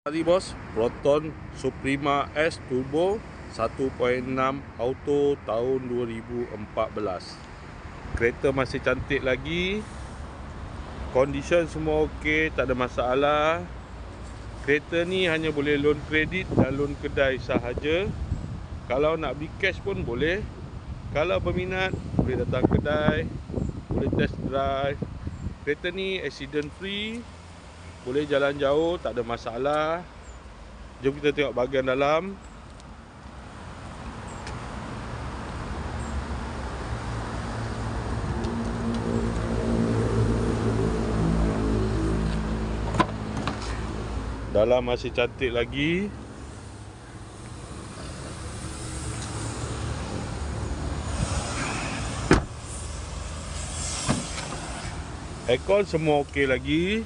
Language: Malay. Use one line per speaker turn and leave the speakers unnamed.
Tadi bos, Proton Suprema S Turbo 1.6 Auto tahun 2014. Kereta masih cantik lagi. Condition semua okey, tak ada masalah. Kereta ni hanya boleh loan kredit dan loan kedai sahaja. Kalau nak beli cash pun boleh. Kalau berminat, boleh datang kedai, boleh test drive. Kereta ni accident free, boleh jalan jauh, tak ada masalah. Jom kita tengok bahagian dalam. Dalam masih cantik lagi. Aircon semua okey lagi.